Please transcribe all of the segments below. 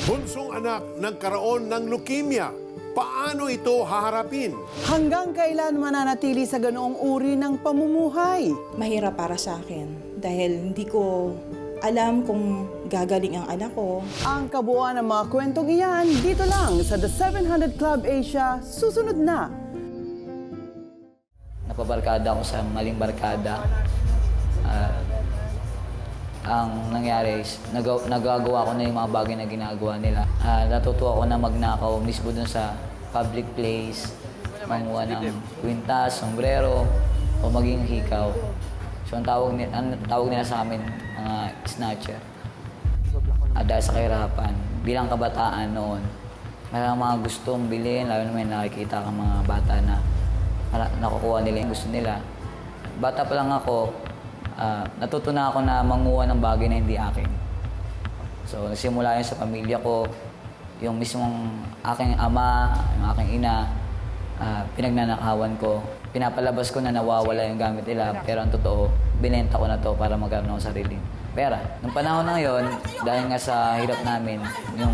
Bunsong anak nagkaroon ng leukemia. Paano ito haharapin? Hanggang kailan mananatili sa ganoong uri ng pamumuhay? Mahirap para sa akin dahil hindi ko alam kung gagaling ang anak ko. Ang kabuuan ng mga kwentong iyan dito lang sa The 700 Club Asia, susunod na. Napabarkada ako sa maling barkada. Ang nangyari is, nagagawa ko na yung mga bagay na ginagawa nila. Natuto ako na magnakaw mismo dun sa public place, manguha ng kwintas, sombrero, o maging hikaw. So ang tawag nila sa amin, mga snatcher. Dahil sa kahirapan, bilang kabataan noon, maraming mga gustong bilhin, lalo na may nakikita kang mga bata na nakukuha nila yung gusto nila. Bata pa lang ako, natuto na ako na manguha ng bagay na hindi akin. So, nagsimula yun sa pamilya ko, yung mismong aking ama, yung aking ina, pinagnanakawan ko. Pinapalabas ko na nawawala yung gamit nila, pero ang totoo, binenta ko na to para magkaroon ng sariling pera. Nung panahon na yun, dahil nga sa hirap namin, yung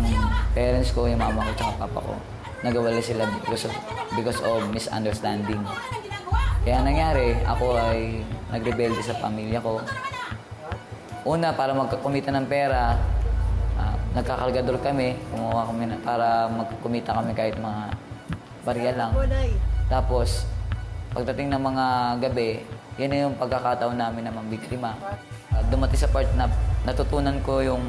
parents ko, yung mama ko, tsaka papa ko, nagawala sila because of misunderstanding. Kaya nangyari, ako ay nagrebelde sa pamilya ko. Una, para magkakumita ng pera, nagkakargador kami, kumuha kami para magkumita kami kahit mga barya lang. Tapos, pagdating ng mga gabi, yan na yung pagkakataon namin na mambiktima. Dumating sa part na natutunan ko yung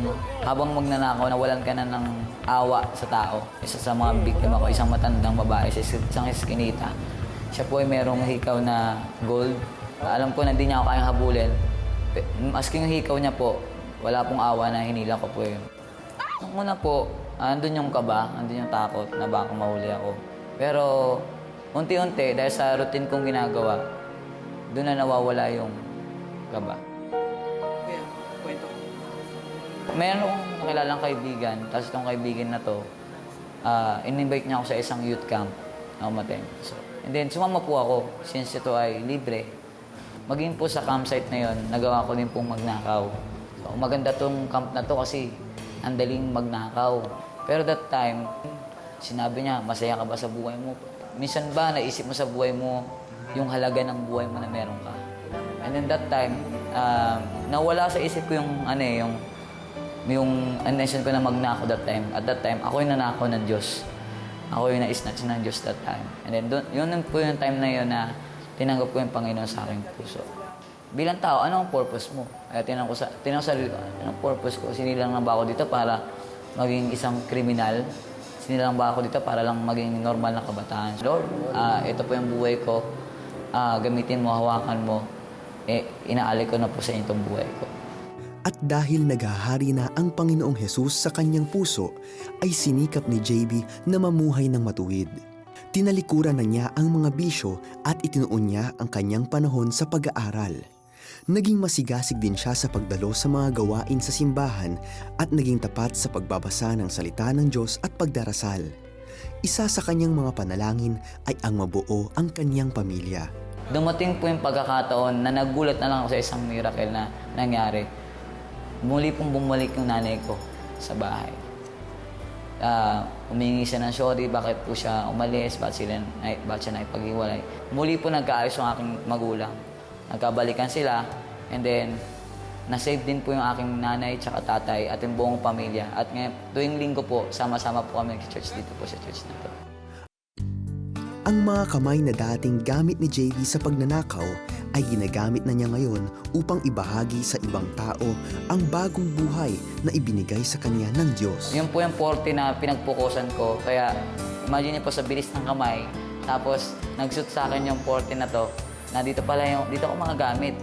habang magnanakaw, nawalan ka na ng awa sa tao. Isa sa mga biktima ko, isang matandang babae, isang eskinita. Siya po ay merong hikaw na gold. Alam ko na hindi niya ako kayang habulin. Maski yung hikaw niya po, wala pong awa na hinila ko po yun. Nung una po, andun yung kaba, andun yung takot na baka mahuli ako. Pero unti-unti, dahil sa routine kong ginagawa, doon na nawawala yung kaba. Meron akong nakilalang kaibigan, tapos itong kaibigan na to, in-invite niya ako sa isang youth camp na umaten. So, and then, sumama po ako, since ito ay libre. Maging po sa campsite na yon, nagawa ko din pong magnakaw. So, maganda tong camp na to kasi ang daling magnakaw. Pero that time, sinabi niya, masaya ka ba sa buhay mo? Minsan ba naisip mo sa buhay mo yung halaga ng buhay mo na meron ka? And then that time, nawala sa isip ko yung intention ko na magnakaw that time. At that time, ako yung nanakaw ng Diyos. Ako yung na-snatch ng Diyos that time. And then, yun po yung time na yun na tinanggap ko yung Panginoon sa aking puso. Bilang tao, ano ang purpose mo? Kaya tinanong ko sa sarili ko, anong purpose ko? Sinilang na ba ako dito para maging isang kriminal? Sinilang ba ako dito para lang maging normal na kabataan? Lord, ito po yung buhay ko. Gamitin mo, hawakan mo. Inaalik ko na po sa inyo itong buhay ko. At dahil naghahari na ang Panginoong Hesus sa kanyang puso, ay sinikap ni JB na mamuhay ng matuwid. Tinalikuran na niya ang mga bisyo at itinuon niya ang kanyang panahon sa pag-aaral. Naging masigasig din siya sa pagdalo sa mga gawain sa simbahan at naging tapat sa pagbabasa ng salita ng Diyos at pagdarasal. Isa sa kanyang mga panalangin ay ang mabuo ang kanyang pamilya. Dumating po yung pagkakataon na nagulat na lang ako sa isang miracle na nangyari. Muli pong bumalik yung nanay ko sa bahay. Humingi siya ng sorry, bakit po siya umalis, bakit siya naipag-iwalay. Muli po nagkaayos yung aking magulang. Nagkabalikan sila, and then na-save din po yung aking nanay at tatay at yung buong pamilya. At ngayon, tuwing linggo po, sama-sama po kami sa church dito po sa church na to. Ang mga kamay na dating gamit ni JB sa pagnanakaw ay ginagamit na niya ngayon upang ibahagi sa ibang tao ang bagong buhay na ibinigay sa kanya ng Diyos. Yun po yung 40 na pinagpukusan ko. Kaya imagine niyo po sa bilis ng kamay, tapos nag-shoot sa akin yung 40 na to, na dito ko mga gamit.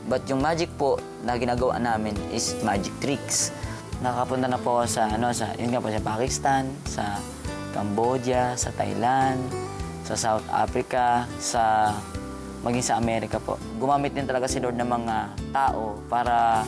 But yung magic po na ginagawa namin is magic tricks. Nakapunta na po ako yun nga po, sa Pakistan, sa Cambodia, sa Thailand, sa South Africa, maging sa Amerika po. Gumamit din talaga si Lord ng mga tao para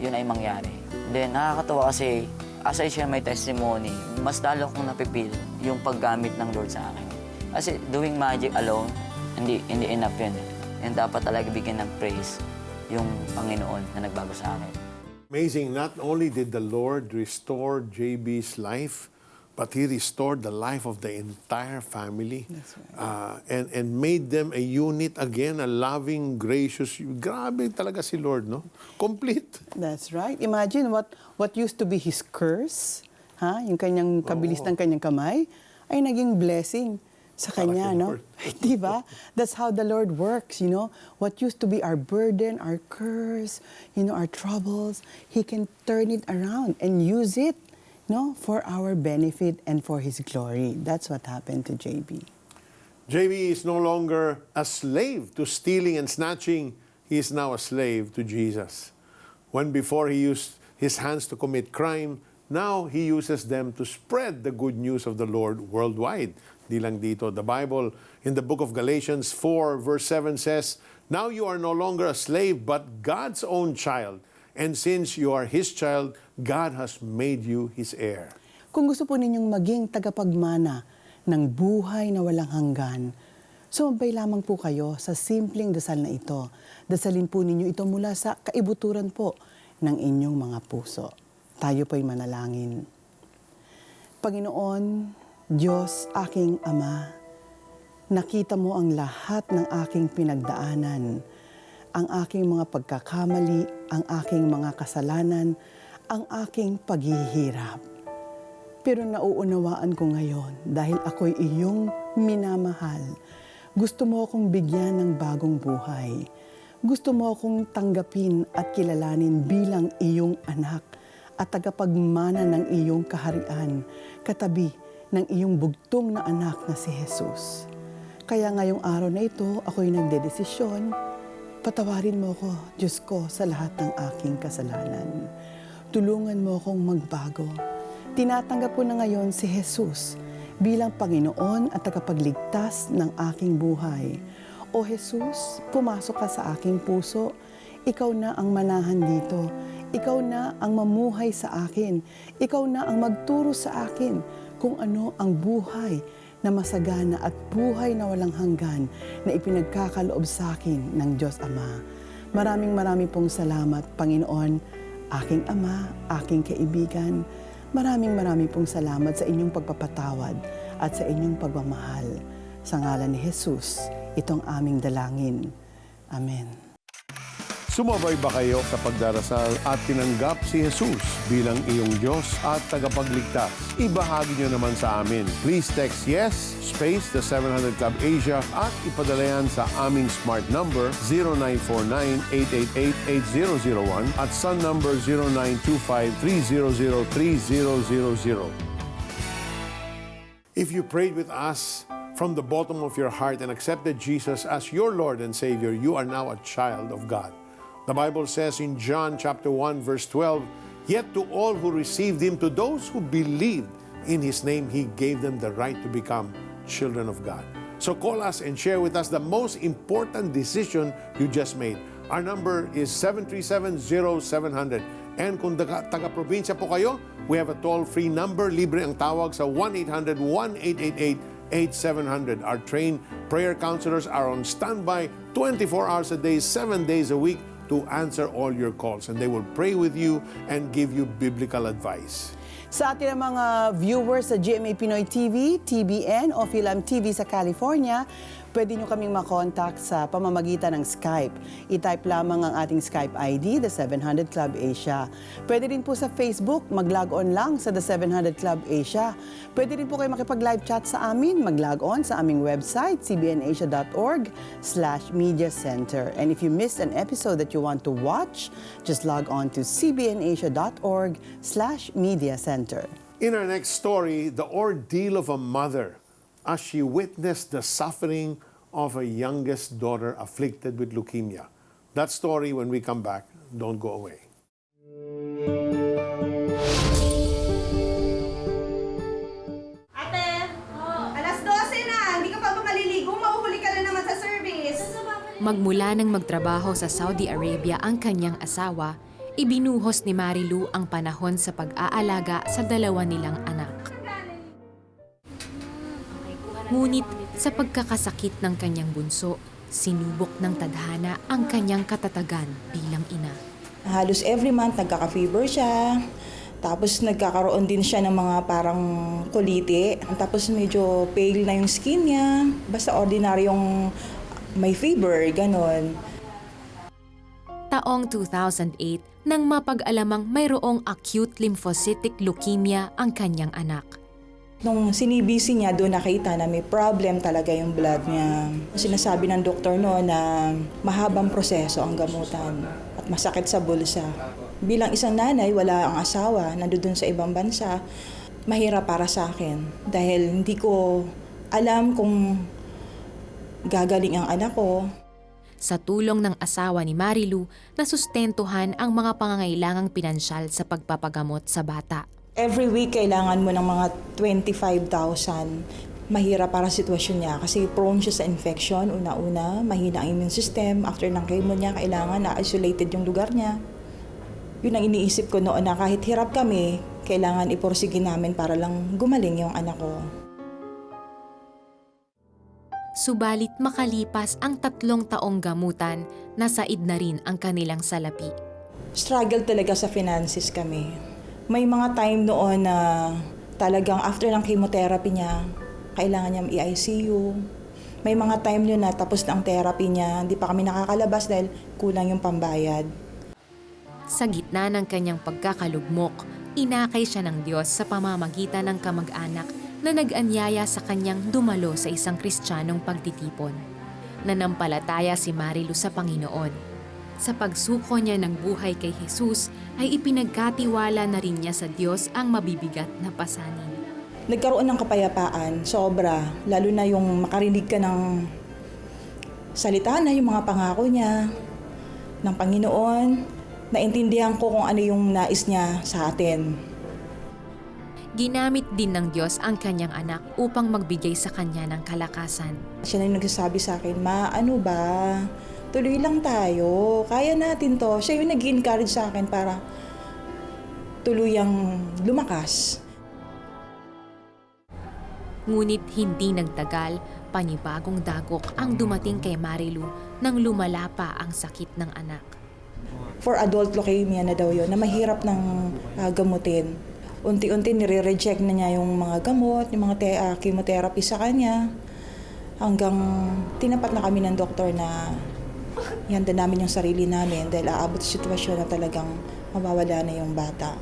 yun ay mangyari. Then nakakatawa kasi, as I share my testimony, mas lalo akong napipil yung paggamit ng Lord sa akin. Kasi doing magic alone, hindi enough yun. And dapat talaga bigyan ng praise yung Panginoon na nagbago sa akin. Amazing, not only did the Lord restore JB's life, but He restored the life of the entire family. That's right. And made them a unit again, a loving, gracious. Grabe talaga si Lord, no? Complete. That's right. Imagine what used to be his curse, yung kanyang kabilis ng kanyang kamay, ay naging blessing sa kanya, kay no? Lord. Di ba? That's how the Lord works, you know? What used to be our burden, our curse, our troubles, He can turn it around and use it, no, for our benefit and for His glory. That's what happened to JB. JB is no longer a slave to stealing and snatching. He is now a slave to Jesus. When before he used his hands to commit crime, now he uses them to spread the good news of the Lord worldwide. Di lang dito. The Bible in the book of Galatians 4 verse 7 says, "Now you are no longer a slave, but God's own child. And since you are His child, God has made you His heir." Kung gusto po ninyong maging tagapagmana ng buhay na walang hanggan, sumabay lamang po kayo sa simpleng dasal na ito. Dasalin po ninyo ito mula sa kaibuturan po ng inyong mga puso. Tayo po'y manalangin. Panginoon, Diyos, aking Ama, nakita mo ang lahat ng aking pinagdaanan, ang aking mga pagkakamali, ang aking mga kasalanan, ang aking paghihirap. Pero nauunawaan ko ngayon dahil ako'y iyong minamahal. Gusto mo akong bigyan ng bagong buhay. Gusto mo akong tanggapin at kilalanin bilang iyong anak at tagapagmana ng iyong kaharian, katabi ng iyong bugtong na anak na si Jesus. Kaya ngayong araw na ito, ako'y nagdedesisyon, patawarin mo ako, Diyos ko, sa lahat ng aking kasalanan. Tulungan mo akong magbago. Tinatanggap ko na ngayon si Jesus bilang Panginoon at tagapagligtas ng aking buhay. O Jesus, pumasok ka sa aking puso. Ikaw na ang manahan dito. Ikaw na ang mamuhay sa akin. Ikaw na ang magturo sa akin kung ano ang buhay na masagana at buhay na walang hanggan na ipinagkakaloob sa akin ng Diyos Ama. Maraming pong salamat, Panginoon, aking Ama, aking kaibigan. Maraming pong salamat sa inyong pagpapatawad at sa inyong pagmamahal. Sa ngalan ni Jesus, itong aming dalangin. Amen. Sumabay ba kayo sa pagdarasal at tinanggap si Jesus bilang iyong Diyos at tagapagligtas? Ibahagi niyo naman sa amin. Please text YES, space the 700 Club Asia at ipadala yan sa aming smart number 0949-888-8001 at sun number 0925-300-3000. If you prayed with us from the bottom of your heart and accepted Jesus as your Lord and Savior, you are now a child of God. The Bible says in John chapter 1 verse 12, "Yet to all who received Him, to those who believed in His name, He gave them the right to become children of God." So call us and share with us the most important decision you just made. Our number is 737-0700. And kung taga-probinsya po kayo, we have a toll-free number. Libre ang tawag sa 1-800-1888-8700. Our trained prayer counselors are on standby 24 hours a day, 7 days a week to answer all your calls. And they will pray with you and give you biblical advice. Sa ating mga viewers sa GMA Pinoy TV, TBN o Film TV sa California, pwede nyo kaming makontak sa pamamagitan ng Skype. I-type lamang ang ating Skype ID, The 700 Club Asia. Pwede rin po sa Facebook, mag-log on lang sa The 700 Club Asia. Pwede rin po kayo makipag-live chat sa amin, mag-log on sa aming website, cbnasia.org/media center. And if you missed an episode that you want to watch, just log on to cbnasia.org/media center. In our next story, the ordeal of a mother as she witnessed the suffering of her youngest daughter afflicted with leukemia. That story when we come back. Don't go away. Ate, alas 12 na. Hindi ka pa ba maliligo? Mahuhuli ka na naman sa service. Magmula nang magtrabaho sa Saudi Arabia ang kanyang asawa, ibinuhos ni Marilu ang panahon sa pag-aalaga sa dalawa nilang anak. Ngunit sa pagkakasakit ng kanyang bunso, sinubok ng tadhana ang kanyang katatagan bilang ina. Halos every month nagkaka-fever siya. Tapos nagkakaroon din siya ng mga parang kuliti. Tapos medyo pale na yung skin niya. Basta ordinaryong may fever, ganon. Taong 2008 nang mapag-alamang mayroong acute lymphocytic leukemia ang kanyang anak. Nung sinibisi niya, doon nakita na may problem talaga yung blood niya. Sinasabi ng doktor noon na mahabang proseso ang gamutan at masakit sa bulsa. Bilang isang nanay, wala ang asawa, nandoon sa ibang bansa, mahirap para sa akin. Dahil hindi ko alam kung gagaling ang anak ko. Sa tulong ng asawa ni Marilu, nasustentuhan ang mga pangangailangang pinansyal sa pagpapagamot sa bata. Every week, kailangan mo ng mga 25,000. Mahirap para sitwasyon niya kasi prone siya sa infection. Una-una, mahina ang immune system. After ng chemo niya, kailangan na isolated yung lugar niya. Yun ang iniisip ko noon na kahit hirap kami, kailangan iporsige namin para lang gumaling yung anak ko. Subalit makalipas ang 3 taong gamutan, nasaid na rin ang kanilang salapi. Struggle talaga sa finances kami. May mga time noon na talagang after ng chemotherapy niya, kailangan niya i-ICU. May mga time yun na tapos na ang therapy niya, hindi pa kami nakakalabas dahil kulang yung pambayad. Sa gitna ng kanyang pagkakalugmok, inakay siya ng Diyos sa pamamagitan ng kamag-anak na nag-anyaya sa kanyang dumalo sa isang Kristiyanong pagtitipon. Nanampalataya si Marilu sa Panginoon. Sa pagsuko niya ng buhay kay Jesus, ay ipinagkatiwala na rin niya sa Diyos ang mabibigat na pasanin. Nagkaroon ng kapayapaan, sobra. Lalo na yung makarinig ka ng salita na yung mga pangako niya, ng Panginoon. Naintindihan ko kung ano yung nais niya sa atin. Ginamit din ng Diyos ang kanyang anak upang magbigay sa kanya ng kalakasan. Siya na yung nagsasabi sa akin, Ma, ano ba? Tuloy lang tayo. Kaya natin to. Siya yung nag-encourage sa akin para tuluyang lumakas. Ngunit hindi nagtagal, panibagong dagok ang dumating kay Marilu nang lumala pa ang sakit ng anak. For adult leukemia na daw yun, na mahirap ng gamutin. Unti-unti nire-reject na niya yung mga gamot, yung mga chemotherapy sa kanya. Hanggang tinapat na kami ng doktor na ihanda namin yung sarili namin dahil aabot sa sitwasyon na talagang mawawala na yung bata.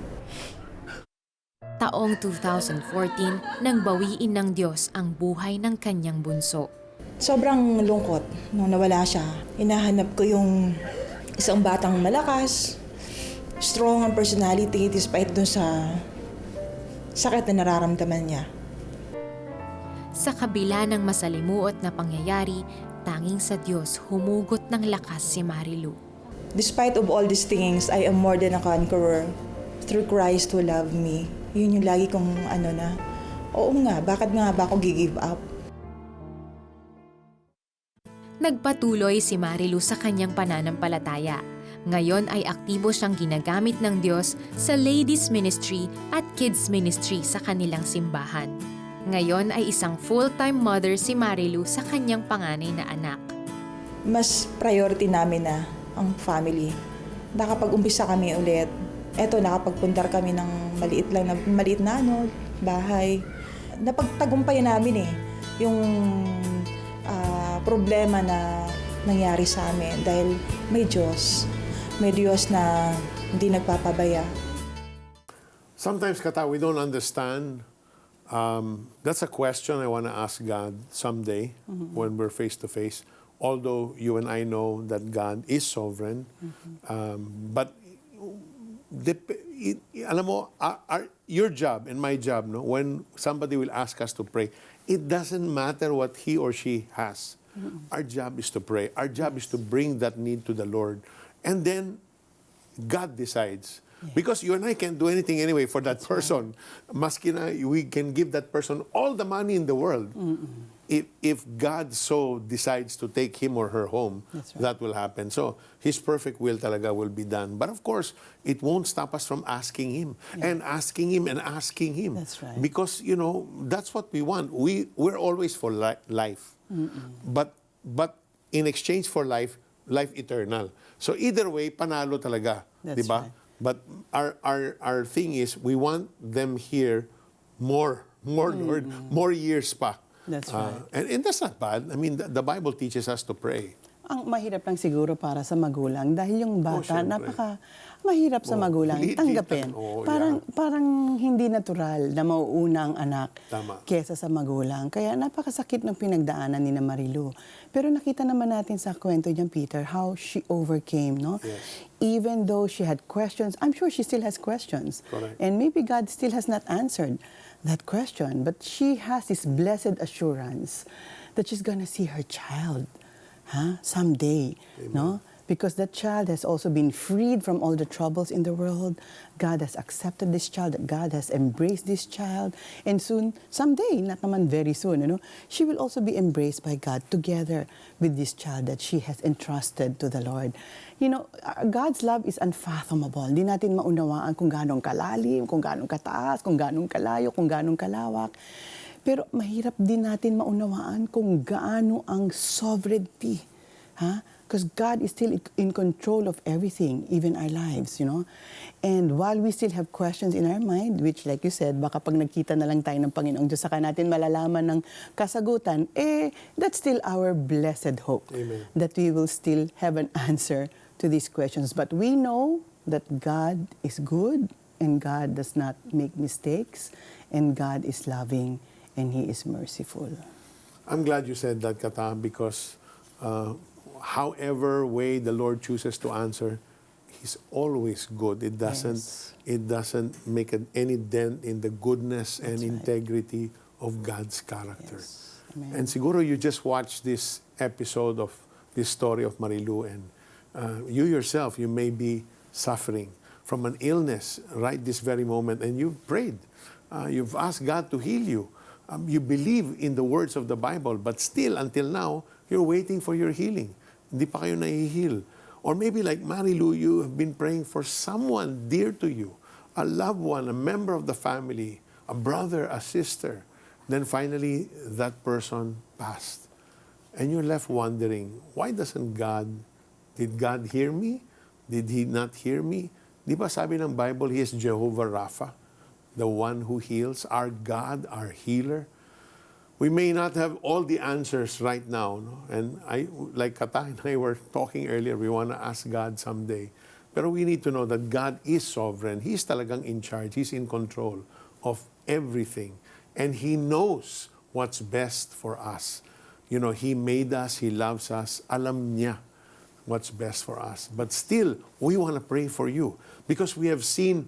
Taong 2014 nang bawiin ng Diyos ang buhay ng kanyang bunso. Sobrang lungkot nung nawala siya. Hinahanap ko yung isang batang malakas, strong ang personality despite dun sa sakit na nararamdaman niya. Sa kabila ng masalimuot na pangyayari, tanging sa Diyos humugot ng lakas si Marilu. Despite of all these things, I am more than a conqueror through Christ who loved me. Yun yung lagi kong oo nga, bakit nga ba ako gi-give up? Nagpatuloy si Marilu sa kanyang pananampalataya. Ngayon ay aktibo siyang ginagamit ng Diyos sa ladies ministry at kids ministry sa kanilang simbahan. Ngayon ay isang full-time mother si Marilu sa kanyang panganay na anak. Mas priority namin na ang family. Nakapag-umpisa kami ulit. Eto, nakapagpundar kami ng maliit na bahay. Napagtagumpayan namin yung problema na nangyari sa amin dahil may Diyos. May Diyos na hindi nagpapabaya. Sometimes, Kata, we don't understand. That's a question I want to ask God someday when we're face to face. Although you and I know that God is sovereign, but alam mo, your job and my job, no, when somebody will ask us to pray, it doesn't matter what he or she has. Our job is to pray. Our job is to bring that need to the Lord. And then, God decides. Yes. Because you and I can't do anything anyway for that person. Right. Maski na we can give that person all the money in the world. If God so decides to take him or her home, right, that will happen. So, His perfect will talaga will be done. But of course, it won't stop us from asking Him, and asking Him, and asking Him. That's right. Because, that's what we want. We're always for life. But in exchange for life, life eternal. So either way, panalo talaga. That's Di ba? right. But our thing is, we want them here more Lord, more years pa. That's right. And that's not bad. I mean, the Bible teaches us to pray. Ang mahirap lang siguro para sa magulang dahil yung bata syempre. mahirap sa magulang liit-liit tanggapin. lang. Oo, Parang hindi natural na mauuna ang anak Tama. kesa sa magulang. Kaya napakasakit ng pinagdaanan ni na Marilu. Pero nakita naman natin sa kwento niya, Peter, how she overcame, no? Yes. Even though she had questions, I'm sure she still has questions. Correct. And maybe God still has not answered that question, but she has this blessed assurance that she's gonna see her child someday, no? Because that child has also been freed from all the troubles in the world. God has accepted this child. God has embraced this child. And soon, someday, not naman very soon, she will also be embraced by God together with this child that she has entrusted to the Lord. God's love is unfathomable. Hindi natin maunawaan kung ganong kalalim, kung ganong kataas, kung ganong kalayo, kung ganong kalawak. Pero mahirap din natin maunawaan kung gaano ang sovereignty. Because God is still in control of everything, even our lives, And while we still have questions in our mind, which like you said, baka pag nagkita na lang tayo ng Panginoong Diyos, saka natin malalaman ng kasagutan, that's still our blessed hope. Amen. That we will still have an answer to these questions. But we know that God is good, and God does not make mistakes, and God is loving, and He is merciful. I'm glad you said that, Kata, because however way the Lord chooses to answer, He's always good. It doesn't make any dent in the goodness and integrity of God's character. Yes. Amen. And siguro you just watched this episode of this story of Marilu, and you yourself, you may be suffering from an illness right this very moment, and you've prayed. You've asked God to heal you. You believe in the words of the Bible, but still, until now, you're waiting for your healing. Hindi pa kayo nahihil. Or maybe like Marilu, you have been praying for someone dear to you, a loved one, a member of the family, a brother, a sister. Then finally, that person passed. And you're left wondering, why doesn't did God hear me? Did He not hear me? Di ba sabi ng Bible, He is Jehovah Rapha, the one who heals, our God, our healer. We may not have all the answers right now, no? And like Kata and I were talking earlier, we want to ask God someday. Pero we need to know that God is sovereign. He's talagang in charge. He's in control of everything. And He knows what's best for us. He made us, He loves us. Alam niya what's best for us. But still, we want to pray for you because we have seen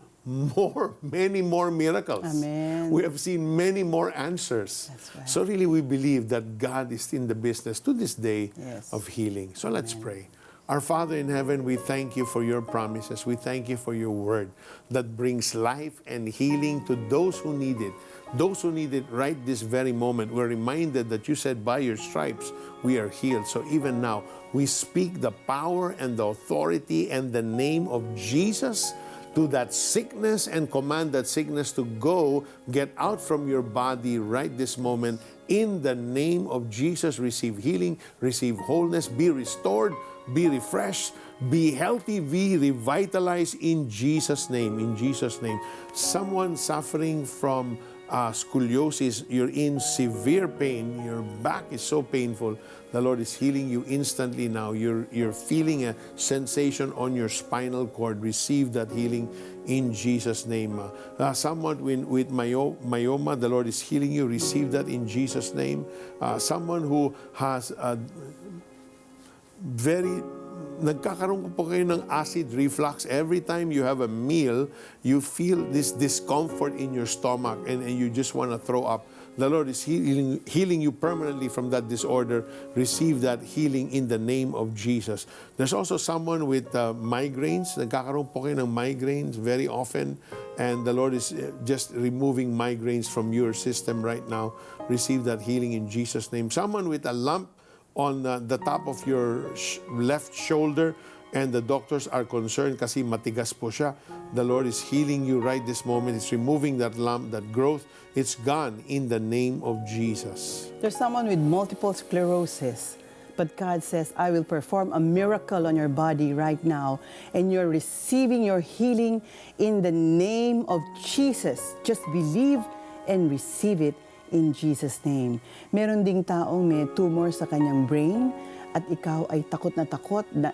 many more miracles. Amen. We have seen many more answers. That's right. So really we believe that God is in the business to this day Yes. of healing. So let's pray. Our Father in heaven, we thank You for Your promises. We thank You for Your word that brings life and healing to those who need it. Those who need it right this very moment. We're reminded that You said, by Your stripes we are healed. So even now, we speak the power and the authority and the name of Jesus to that sickness and command that sickness to go, get out from your body right this moment. In the name of Jesus, receive healing, receive wholeness, be restored, be refreshed, be healthy, be revitalized in Jesus' name. In Jesus' name. Someone suffering from scoliosis, you're in severe pain, your back is so painful, the Lord is healing you instantly now. You're feeling a sensation on your spinal cord. Receive that healing in Jesus' name. Someone with myoma, the Lord is healing you. Receive that in Jesus' name. Someone who has nagkakaroon po kayo ng acid reflux. Every time you have a meal, you feel this discomfort in your stomach and you just want to throw up. The Lord is healing you permanently from that disorder. Receive that healing in the name of Jesus. There's also someone with migraines. Nagkakaroon po kayo ng migraines very often, and the Lord is just removing migraines from your system right now. Receive that healing in Jesus' name. Someone with a lump on the top of your left shoulder, and the doctors are concerned kasi matigas po siya. The Lord is healing you right this moment. It's removing that lump, that growth. It's gone in the name of Jesus. There's someone with multiple sclerosis. But God says, I will perform a miracle on your body right now, and you're receiving your healing in the name of Jesus. Just believe and receive it in Jesus' name. Meron ding taong may tumor sa kanyang brain, at ikaw ay takot na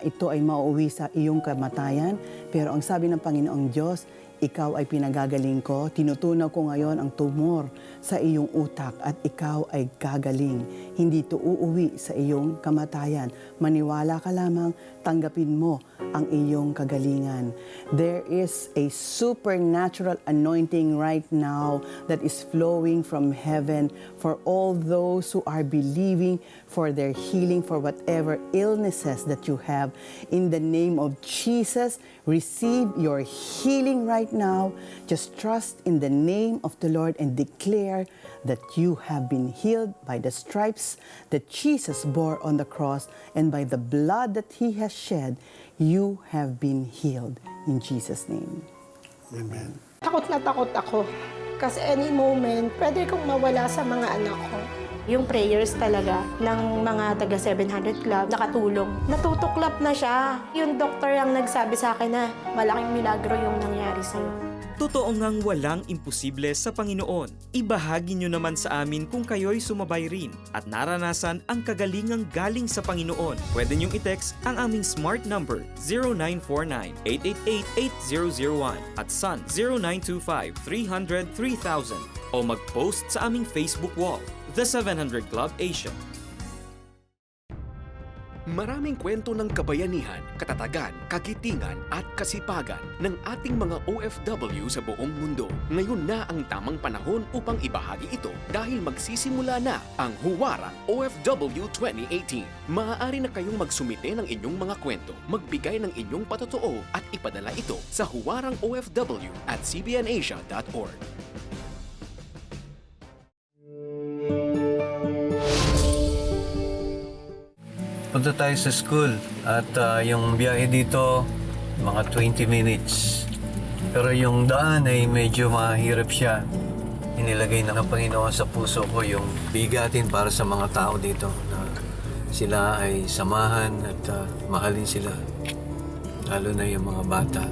ito ay mauwi sa iyong kamatayan. Pero ang sabi ng Panginoong Diyos, ikaw ay pinagagaling ko, tinutunaw ko ngayon ang tumor sa iyong utak at ikaw ay gagaling. Hindi ito uuwi sa iyong kamatayan. Maniwala ka lamang, tanggapin mo ang iyong kagalingan. There is a supernatural anointing right now that is flowing from heaven for all those who are believing for their healing, for whatever illnesses that you have. In the name of Jesus, receive your healing right now. Just trust in the name of the Lord and declare that you have been healed by the stripes that Jesus bore on the cross, and by the blood that He has shed, you have been healed in Jesus' name. Amen. Takot na takot ako. Kasi any moment, pwede kong mawala sa mga anak ko. Yung prayers talaga ng mga taga 700 Club nakatulong. Natutuklap na siya. Yung doktor ang nagsabi sa akin na malaking milagro yung nangyari sa'yo. Totoo ngang walang imposible sa Panginoon. Ibahagi nyo naman sa amin kung kayo'y sumabay rin at naranasan ang kagalingang galing sa Panginoon. Pwede nyong i-text ang aming smart number 0949-888-8001 at Sun 0925-300-3000 o mag-post sa aming Facebook wall, The 700 Club Asia. Maraming kwento ng kabayanihan, katatagan, kagitingan at kasipagan ng ating mga OFW sa buong mundo. Ngayon na ang tamang panahon upang ibahagi ito dahil magsisimula na ang Huwarang OFW 2018. Maaari na kayong magsumite ng inyong mga kwento, magbigay ng inyong patotoo at ipadala ito sa huwarangofw@cbnasia.org. Punta tayo sa school at yung biyahe dito, mga 20 minutes. Pero yung daan ay medyo mahirap siya. Inilagay ng Panginoon sa puso ko yung bigatin para sa mga tao dito. Na sila ay samahan at mahalin sila. Lalo na yung mga bata.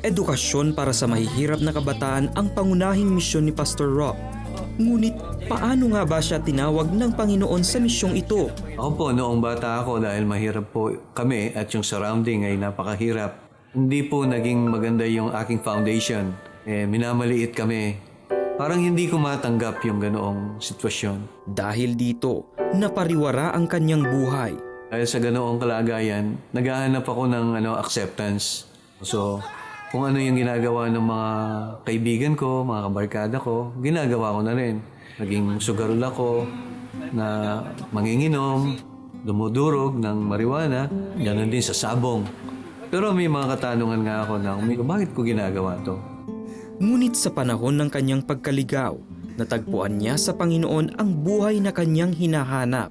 Edukasyon para sa mahihirap na kabataan ang pangunahing misyon ni Pastor Rob. Ngunit paano nga ba siya tinawag ng Panginoon sa misyong ito? Ako po, noong bata ako dahil mahirap po kami at yung surrounding ay napakahirap. Hindi po naging maganda yung aking foundation. Minamaliit kami. Parang hindi ko matanggap yung ganoong sitwasyon. Dahil dito, napariwara ang kanyang buhay. Dahil sa ganoong kalagayan, naghahanap ako ng acceptance. So, kung ano yung ginagawa ng mga kaibigan ko, mga kabarkada ko, ginagawa ko na rin. Naging sugarol ako na manginginom, dumudurog ng marijuana, ganoon din sa sabong. Pero may mga katanungan nga ako na, bakit ko ginagawa to? Ngunit sa panahon ng kanyang pagkaligaw, natagpuan niya sa Panginoon ang buhay na kanyang hinahanap.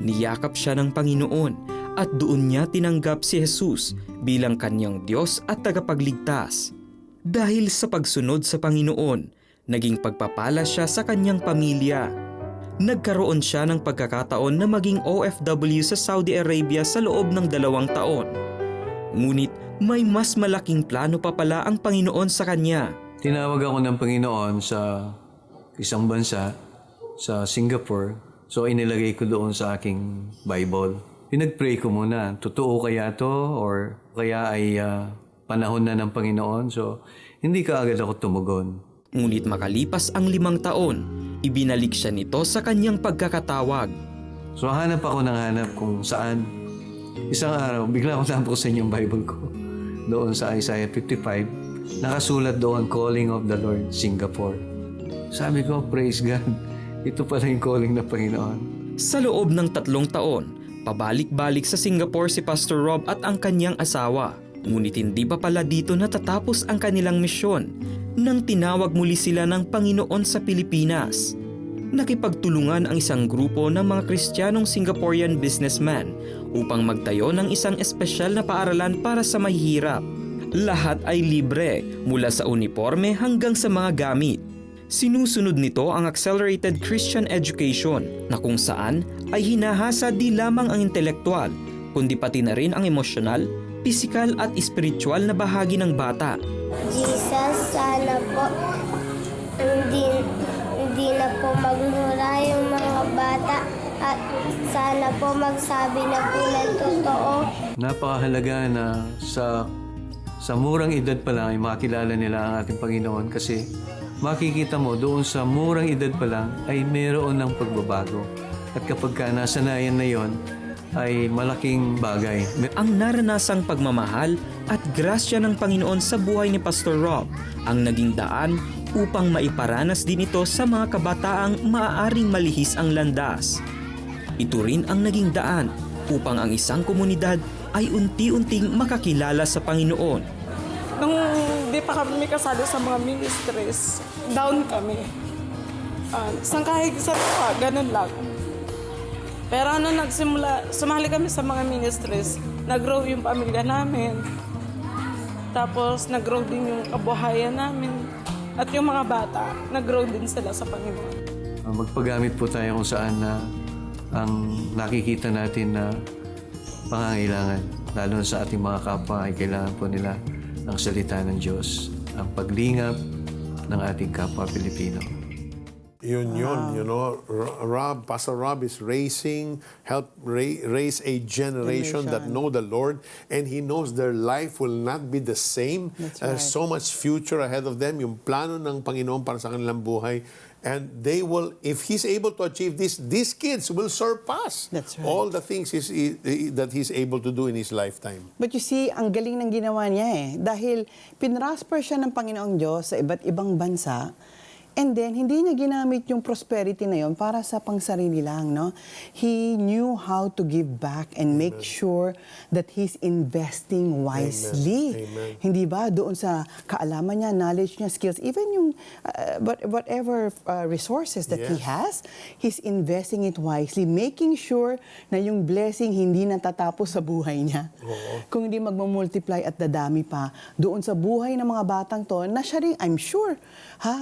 Niyakap siya ng Panginoon at doon niya tinanggap si Jesus bilang kanyang Diyos at tagapagligtas. Dahil sa pagsunod sa Panginoon, naging pagpapala siya sa kanyang pamilya. Nagkaroon siya ng pagkakataon na maging OFW sa Saudi Arabia sa loob ng 2 taon. Ngunit may mas malaking plano pa pala ang Panginoon sa kanya. Tinawag ako ng Panginoon sa isang bansa, sa Singapore. So inilagay ko doon sa aking Bible. Pinag-pray ko muna, totoo kaya to or kaya ay panahon na ng Panginoon? So, hindi ka agad ako tumugon. Ngunit makalipas ang 5 taon, ibinalik siya nito sa kanyang pagkakatawag. So, hanap ako ng hanap kung saan. Isang araw, bigla ako nabuksan yung Bible ko. Doon sa Isaiah 55, nakasulat doon, Calling of the Lord, Singapore. Sabi ko, praise God. Ito pala yung calling ng Panginoon. Sa loob ng 3 taon, pabalik-balik sa Singapore si Pastor Rob at ang kanyang asawa. Ngunit hindi pa pala dito natatapos ang kanilang misyon nang tinawag muli sila ng Panginoon sa Pilipinas. Nakipagtulungan ang isang grupo ng mga Kristiyanong Singaporean businessman upang magtayo ng isang espesyal na paaralan para sa mahihirap. Lahat ay libre mula sa uniforme hanggang sa mga gamit. Sinusunod nito ang Accelerated Christian Education na kung saan ay hinahasa di lamang ang intelektual, kundi pati na rin ang emosyonal, pisikal at espiritual na bahagi ng bata. Jesus, sana po hindi na po magmura yung mga bata at sana po magsabi na po ng totoo. Napakahalaga na sa murang edad pa lang ay makilala nila ang ating Panginoon kasi makikita mo doon sa murang edad pa lang ay mayroon ng pagbabago. At kapag ka nasanayan na yon, ay malaking bagay. Ang naranasang pagmamahal at grasya ng Panginoon sa buhay ni Pastor Rob ang naging daan upang maiparanas din ito sa mga kabataang maaaring malihis ang landas. Ito rin ang naging daan upang ang isang komunidad ay unti-unting makakilala sa Panginoon. Nung di pa kami kasali sa mga ministries, down kami. Sangkahig sa pa, ganun lang. Pero nagsimula, sumali kami sa mga ministries, nag-grow yung pamilya namin. Tapos nag-grow din yung kabuhayan namin. At yung mga bata, nag-grow din sila sa Panginoon. Magpagamit po tayo kung saan na ang nakikita natin na pangangailangan, lalo sa ating mga kapwa ay kailangan po nila ang salita ng Diyos, ang paglingap ng ating kapwa Pilipino. Yun, you know, Pastor Rob is raise a generation that know the Lord, and he knows their life will not be the same. That's right. So much future ahead of them, yung plano ng Panginoon para sa kanilang buhay. And they will, if he's able to achieve this, these kids will surpass That's right. all the things that he's able to do in his lifetime. But you see, ang galing ng ginawa niya eh. Dahil pinrosper siya ng Panginoong Diyos sa iba't ibang bansa. And then, hindi niya ginamit yung prosperity na yon para sa pangsarili lang, no? He knew how to give back and make sure that he's investing wisely. Amen. Hindi ba? Doon sa kaalaman niya, knowledge niya, skills, even yung whatever resources that he has, he's investing it wisely, making sure na yung blessing hindi natatapos sa buhay niya. Kung hindi magmamultiply at dadami pa doon sa buhay ng mga batang to, na siya rin, I'm sure,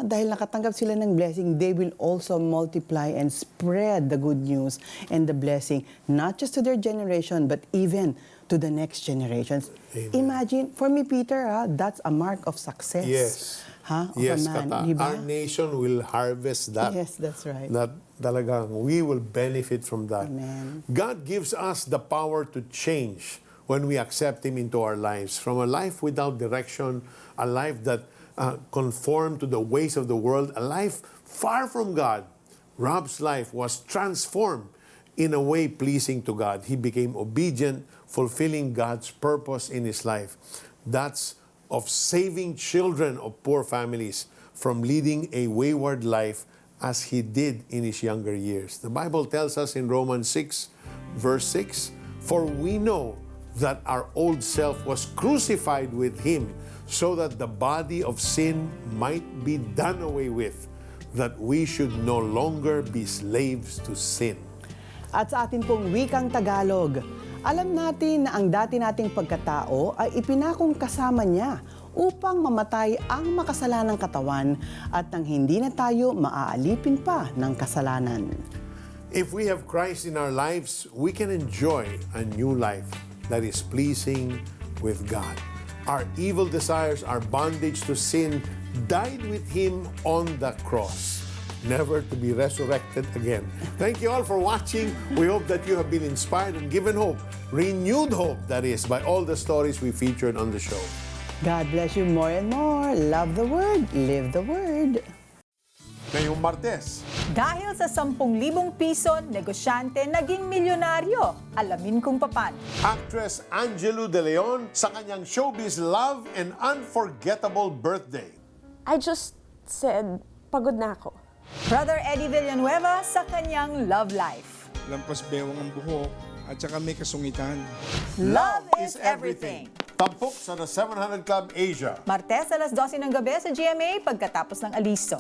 dahil nakatanggap sila ng blessing, they will also multiply and spread the good news and the blessing, not just to their generation, but even to the next generations. Amen. Imagine, for me, Peter, that's a mark of success. Yes. Of Yes, a man. Kata. Diba? Our nation will harvest that. Yes, that's right. That talagang we will benefit from that. Amen. God gives us the power to change when we accept Him into our lives. From a life without direction, a life that conformed to the ways of the world, a life far from God, Rob's life was transformed in a way pleasing to God. He became obedient, fulfilling God's purpose in his life. That's of saving children of poor families from leading a wayward life as he did in his younger years. The Bible tells us in Romans 6, verse 6, "For we know that our old self was crucified with him, so that the body of sin might be done away with, that we should no longer be slaves to sin." At sa atin pong wikang Tagalog, alam natin na ang dati nating pagkatao ay ipinakong kasama niya upang mamatay ang makasalanang katawan at nang hindi na tayo maaalipin pa ng kasalanan. If we have Christ in our lives, we can enjoy a new life that is pleasing with God. Our evil desires, our bondage to sin, died with Him on the cross, never to be resurrected again. Thank you all for watching. We hope that you have been inspired and given hope, renewed hope, that is, by all the stories we featured on the show. God bless you more and more. Love the Word, live the Word. Ngayong Martes, dahil sa 10,000 piso, negosyante naging milyonaryo. Alamin kung paano. actress Angelo De Leon sa kanyang showbiz love and unforgettable birthday. I just said, pagod na ako. Brother Eddie Villanueva sa kanyang love life. Lampas bewang ang buhok at saka may kasungitan. Love is everything. Tampok sa The 700 Club Asia. Martes alas 12 ng gabi sa GMA pagkatapos ng alisto.